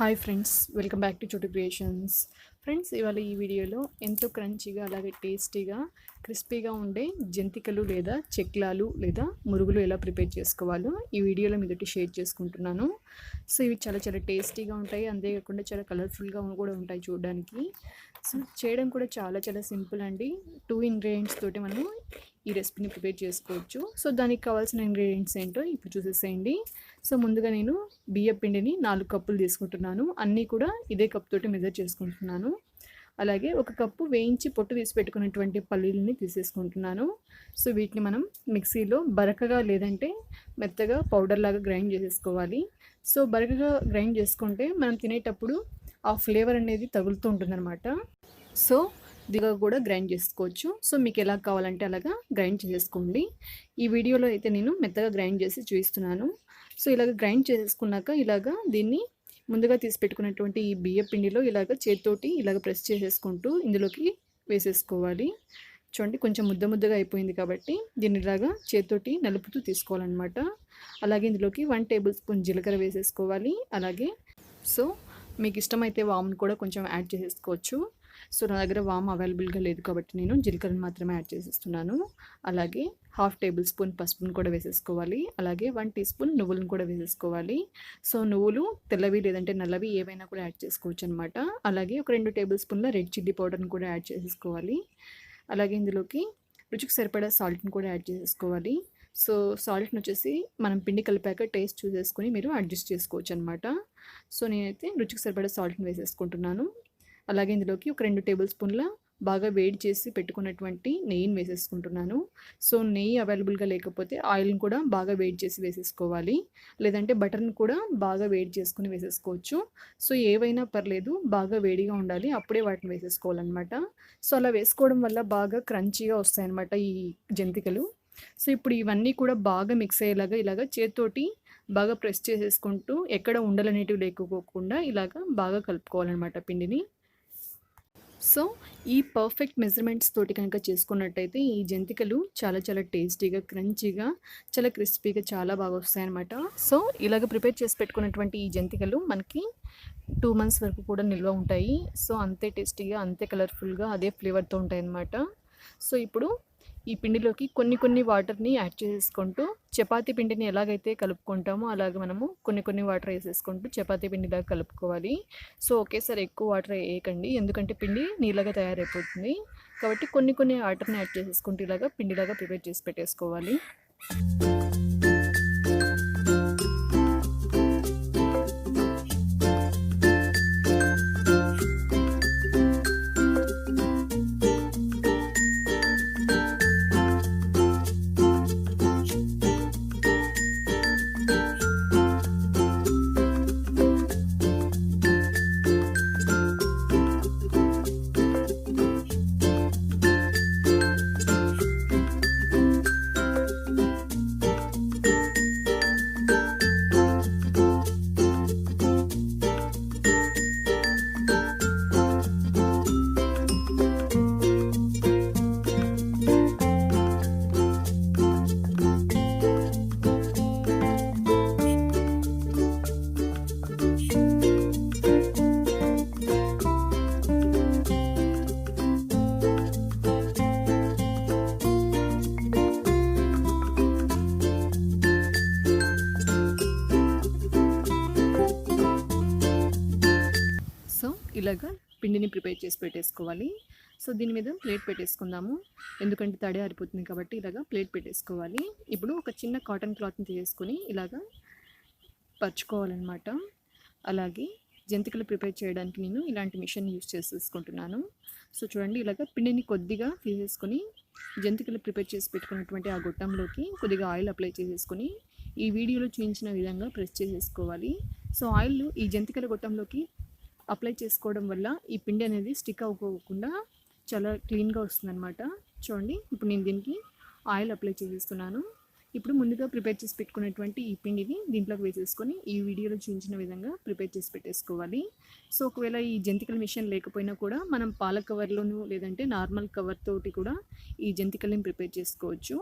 Hi friends, welcome back to చోటు creations. Friends, ఇవాళ ఈ వీడియోలో ఎంతో క్రంచీగా అలాగే టేస్టీగా క్రిస్పీగా ఉండే జంతికలు లేదా చెక్లాలు లేదా మురుగులు ఎలా ప్రిపేర్ చేసుకోవాలో ఈ వీడియోలో మీతోటి షేర్ చేసుకుంటున్నాను. సో ఇవి చాలా చాలా టేస్టీగా ఉంటాయి, అంతేకాకుండా చాలా కలర్ఫుల్గా కూడా ఉంటాయి చూడడానికి. సో చేయడం కూడా చాలా చాలా సింపుల్ అండి. 2 ఇంగ్రీడియంట్స్ తోటి మనము ఈ రెసిపీని ప్రిపేర్ చేసుకోవచ్చు. సో దానికి కావాల్సిన ఇంగ్రీడియంట్స్ ఏంటో ఇప్పుడు చూసేసేయండి. సో ముందుగా నేను బియ్యం పిండిని 4 కప్పులు తీసుకుంటున్నాను. అన్నీ కూడా ఇదే కప్ తోటి మెజర్ చేసుకుంటున్నాను. అలాగే 1 కప్పు వేయించి పొట్టు తీసి పెట్టుకున్నటువంటి పల్లీలని తీసేసుకుంటున్నాను. సో వీటిని మనం మిక్సీలో బరకగా లేదంటే మెత్తగా పౌడర్ లాగా గ్రైండ్ చేసేసుకోవాలి. సో బరకగా గ్రైండ్ చేసుకుంటే మనం తినేటప్పుడు ఆ ఫ్లేవర్ అనేది తగులుతూ ఉంటుందన్నమాట. సో దిగా కూడా గ్రైండ్ చేసుకోవచ్చు. సో మీకు ఎలా కావాలంటే అలాగా గ్రైండ్ చేసేసుకోండి. ఈ వీడియోలో అయితే నేను మెత్తగా గ్రైండ్ చేసి చూపిస్తున్నాను. సో ఇలాగ గ్రైండ్ చేసుకున్నాక ఇలాగా దీన్ని ముందుగా తీసి పెట్టుకున్నటువంటి ఈ బియ్య పిండిలో ఇలాగ చేతితోటి ఇలాగ ప్రెస్ చేసేసుకుంటూ ఇందులోకి వేసేసుకోవాలి. చూడండి, కొంచెం ముద్దగా అయిపోయింది కాబట్టి దీన్ని ఇలాగా చేతితోటి నలుపుతూ తీసుకోవాలన్నమాట. అలాగే ఇందులోకి 1 టేబుల్ స్పూన్ జీలకర్ర వేసేసుకోవాలి. అలాగే సో మీకు ఇష్టమైతే వామ్ని కూడా కొంచెం యాడ్ చేసేసుకోవచ్చు. సో నా దగ్గర వామ్ అవైలబుల్గా లేదు కాబట్టి నేను జీలకర్రని మాత్రమే యాడ్ చేసేస్తున్నాను. అలాగే 1/2 టేబుల్ స్పూన్ పసుపును కూడా వేసేసుకోవాలి. అలాగే 1 టీ స్పూన్ నువ్వులను కూడా వేసేసుకోవాలి. సో నువ్వులు తెల్లవి లేదంటే నల్లవి ఏవైనా కూడా యాడ్ చేసుకోవచ్చు అనమాట. అలాగే ఒక 2 టేబుల్ స్పూన్ల రెడ్ చిల్లీ పౌడర్ని కూడా యాడ్ చేసేసుకోవాలి. అలాగే ఇందులోకి రుచికి సరిపడా సాల్ట్ని కూడా యాడ్ చేసేసుకోవాలి. సో సాల్ట్ని వచ్చేసి మనం పిండి కలిపాక టేస్ట్ చూసేసుకొని మీరు అడ్జస్ట్ చేసుకోవచ్చు అనమాట. సో నేనైతే రుచికి సరిపడా సాల్ట్ని వేసేసుకుంటున్నాను. అలాగే ఇందులోకి ఒక 2 టేబుల్ స్పూన్ల బాగా వేడి చేసి పెట్టుకున్నటువంటి నెయ్యిని వేసేసుకుంటున్నాను. సో నెయ్యి అవైలబుల్గా లేకపోతే ఆయిల్ని కూడా బాగా వేడి చేసి వేసేసుకోవాలి. లేదంటే బటర్ని కూడా బాగా వేడి చేసుకుని వేసేసుకోవచ్చు. సో ఏవైనా పర్లేదు, బాగా వేడిగా ఉండాలి, అప్పుడే వాటిని వేసేసుకోవాలన్నమాట. సో అలా వేసుకోవడం వల్ల బాగా క్రంచీగా వస్తాయన్నమాట ఈ జంతికలు. సో ఇప్పుడు ఇవన్నీ కూడా బాగా మిక్స్ అయ్యేలాగా ఇలాగ చేతితోటి బాగా ప్రెస్ చేసేసుకుంటూ ఎక్కడ ఉండలు అనేటివి లేకపోకుండా ఇలాగ బాగా కలుపుకోవాలన్నమాట పిండిని. సో ఈ పర్ఫెక్ట్ మెజర్మెంట్స్ తోటి కనుక చేసుకున్నట్టయితే ఈ జంతికలు చాలా చాలా టేస్టీగా, క్రంచీగా, చాలా క్రిస్పీగా చాలా బాగా వస్తాయన్నమాట. సో ఇలాగ ప్రిపేర్ చేసి పెట్టుకున్నటువంటి ఈ జంతికలు మనకి 2 మంత్స్ వరకు కూడా నిల్వ ఉంటాయి. సో అంతే టేస్టీగా, అంతే కలర్ఫుల్గా, అదే ఫ్లేవర్తో ఉంటాయి అన్నమాట. సో ఇప్పుడు ఈ పిండిలోకి కొన్ని వాటర్ని యాడ్ చేసేసుకుంటూ చపాతీ పిండిని ఎలాగైతే కలుపుకుంటామో అలాగే మనము కొన్ని వాటర్ వేసేసుకుంటూ చపాతీ పిండిలాగా కలుపుకోవాలి. సో ఒకేసారి ఎక్కువ వాటర్ వేయకండి, ఎందుకంటే పిండి నీళ్ళగా తయారైపోతుంది. కాబట్టి కొన్ని వాటర్ని యాడ్ చేసేసుకుంటూ ఇలాగా పిండిలాగా ప్రిపేర్ చేసి పెట్టేసుకోవాలి. ఇలాగా పిండిని ప్రిపేర్ చేసి పెట్టేసుకోవాలి. సో దీని మీద ప్లేట్ పెట్టేసుకుందాము, ఎందుకంటే తడి ఆరిపోతుంది కాబట్టి ఇలాగా ప్లేట్ పెట్టేసుకోవాలి. ఇప్పుడు ఒక చిన్న కాటన్ క్లాత్ని తీసుకొని ఇలాగా పరుచుకోవాలన్నమాట. అలాగే జంతికలు ప్రిపేర్ చేయడానికి నేను ఇలాంటి మిషన్ యూస్ చేసేసుకుంటున్నాను. సో చూడండి, ఇలాగ పిండిని కొద్దిగా తీసేసుకొని జంతికలు ప్రిపేర్ చేసి పెట్టుకున్నటువంటి ఆ గొట్టంలోకి కొద్దిగా ఆయిల్ అప్లై చేసేసుకొని ఈ వీడియోలో చూపించిన విధంగా ప్రెస్ చేసేసుకోవాలి. సో ఆయిల్ ఈ జంతికల గొట్టంలోకి అప్లై చేసుకోవడం వల్ల ఈ పిండి అనేది స్టిక్ అవ్వకుండా చాలా క్లీన్గా వస్తుందన్నమాట. చూడండి, ఇప్పుడు నేను దీనికి ఆయిల్ అప్లై చేసేస్తున్నాను. ఇప్పుడు ముందుగా ప్రిపేర్ చేసి పెట్టుకున్నటువంటి ఈ పిండిని దీంట్లోకి వేసేసుకొని ఈ వీడియోలో చూపించిన విధంగా ప్రిపేర్ చేసి పెట్టేసుకోవాలి. సో ఒకవేళ ఈ జంతికల మిషన్ లేకపోయినా కూడా మనం పాల కవర్లోను లేదంటే నార్మల్ కవర్ తోటి కూడా ఈ జంతికల్ని ప్రిపేర్ చేసుకోవచ్చు.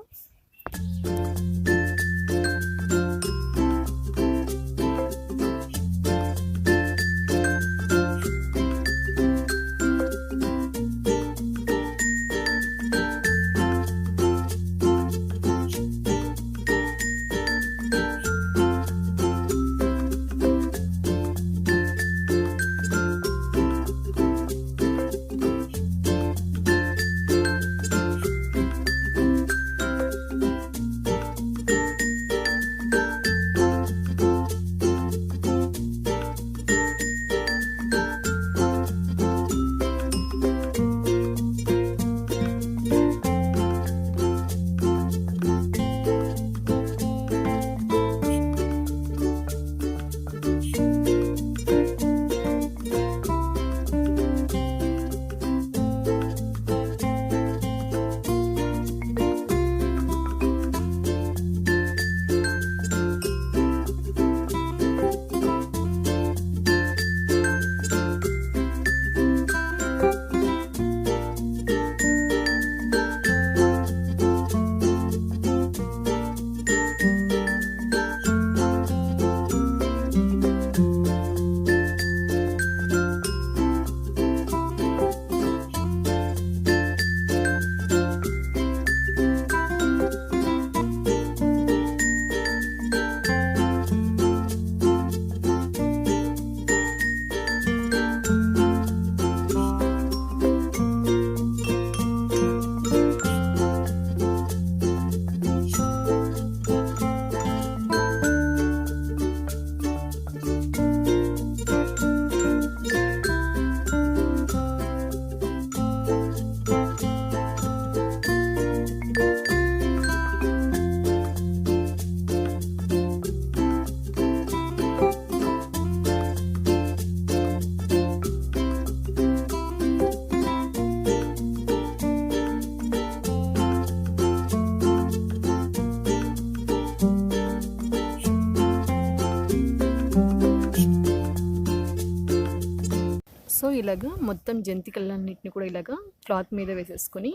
ఇలాగా మొత్తం జంతికలన్నిటిని కూడా ఇలాగా క్లాత్ మీద వేసేసుకొని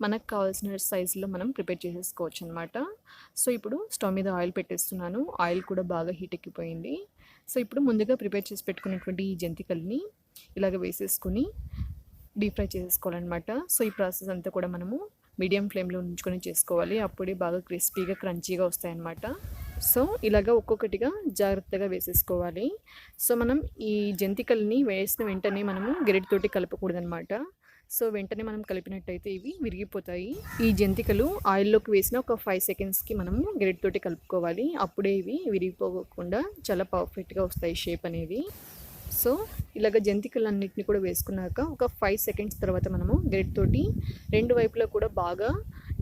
మనకు కావాల్సిన సైజులో మనం ప్రిపేర్ చేసేసుకోవచ్చు అనమాట. సో ఇప్పుడు స్టవ్ మీద ఆయిల్ పెట్టేస్తున్నాను. ఆయిల్ కూడా బాగా హీట్ ఎక్కిపోయింది. సో ఇప్పుడు ముందుగా ప్రిపేర్ చేసి పెట్టుకున్నటువంటి ఈ జంతికల్ని ఇలాగ వేసేసుకొని డీప్ ఫ్రై చేసేసుకోవాలన్నమాట. సో ఈ ప్రాసెస్ అంతా కూడా మనము మీడియం ఫ్లేమ్లో ఉంచుకొని చేసుకోవాలి. అప్పుడే బాగా క్రిస్పీగా క్రంచీగా వస్తాయన్నమాట. సో ఇలాగ ఒక్కొక్కటిగా జాగ్రత్తగా వేసేసుకోవాలి. సో మనం ఈ జంతికల్ని వేసిన వెంటనే మనము గరిటెతోటి కలపకూడదనమాట. సో వెంటనే మనం కలిపినట్టయితే ఇవి విరిగిపోతాయి. ఈ జంతికలు ఆయిల్లోకి వేసిన ఒక 5 సెకండ్స్కి మనము గరిటెతోటి కలుపుకోవాలి. అప్పుడే ఇవి విరిగిపోకుండా చాలా పర్ఫెక్ట్గా వస్తాయి షేప్ అనేది. సో ఇలాగ జంతికలన్నిటిని కూడా వేసుకున్నాక ఒక 5 సెకండ్స్ తర్వాత మనము గరిటెతోటి 2 వైపులా కూడా బాగా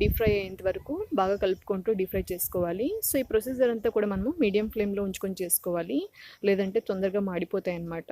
డీప్ ఫ్రై అయ్యేంత వరకు బాగా కలుపుకుంటూ డీప్ ఫ్రై చేసుకోవాలి. సో ఈ ప్రొసీజర్ అంతా కూడా మనము మీడియం ఫ్లేమ్లో ఉంచుకొని చేసుకోవాలి, లేదంటే తొందరగా మాడిపోతాయి అన్నమాట.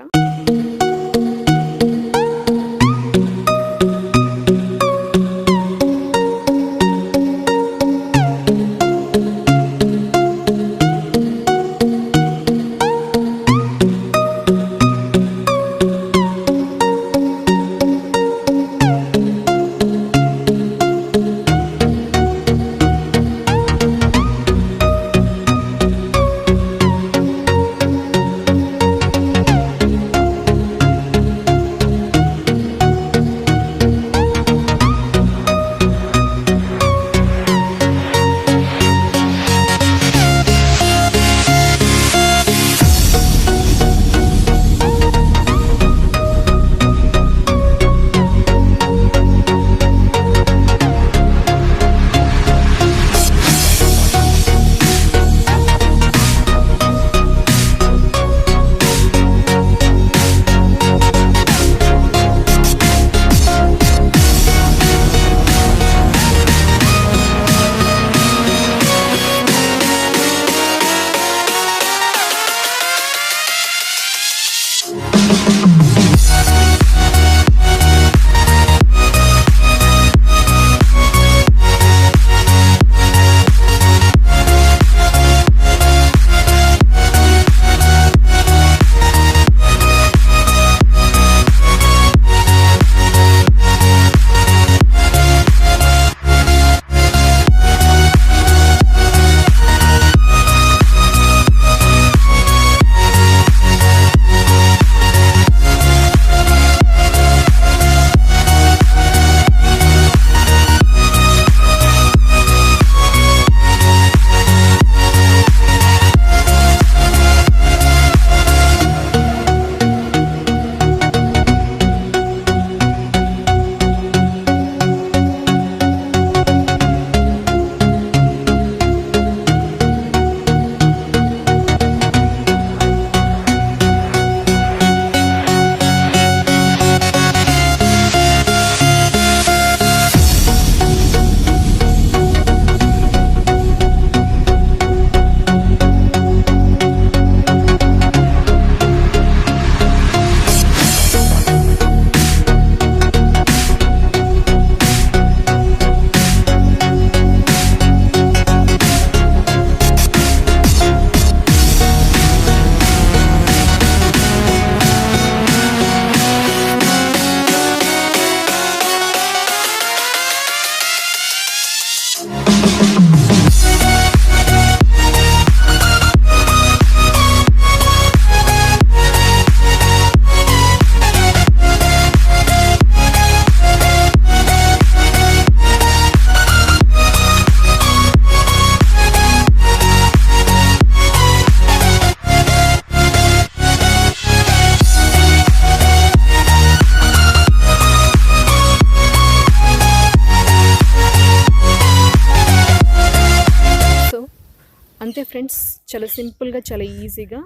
అంతే ఫ్రెండ్స్, చాలా సింపుల్గా చాలా ఈజీగా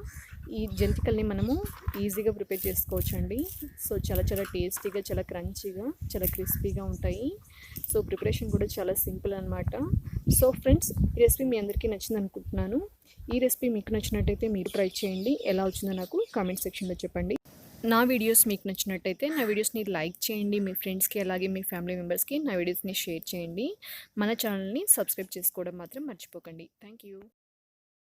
ఈ జంతికల్ని మనము ఈజీగా ప్రిపేర్ చేసుకోవచ్చండి. సో చాలా చాలా టేస్టీగా, చాలా క్రంచీగా, చాలా క్రిస్పీగా ఉంటాయి. సో ప్రిపరేషన్ కూడా చాలా సింపుల్ అనమాట. సో ఫ్రెండ్స్, ఈ రెసిపీ మీ అందరికీ నచ్చింది అనుకుంటున్నాను. ఈ రెసిపీ మీకు నచ్చినట్టయితే మీరు ట్రై చేయండి. ఎలా వచ్చిందో నాకు కామెంట్ సెక్షన్లో చెప్పండి. నా వీడియోస్ మీకు నచ్చినట్టయితే నా వీడియోస్ని లైక్ చేయండి. మీ ఫ్రెండ్స్కి అలాగే మీ ఫ్యామిలీ మెంబర్స్కి నా వీడియోస్ని షేర్ చేయండి. మన ఛానల్ని సబ్స్క్రైబ్ చేసుకోవడం మాత్రం మర్చిపోకండి. Thank you.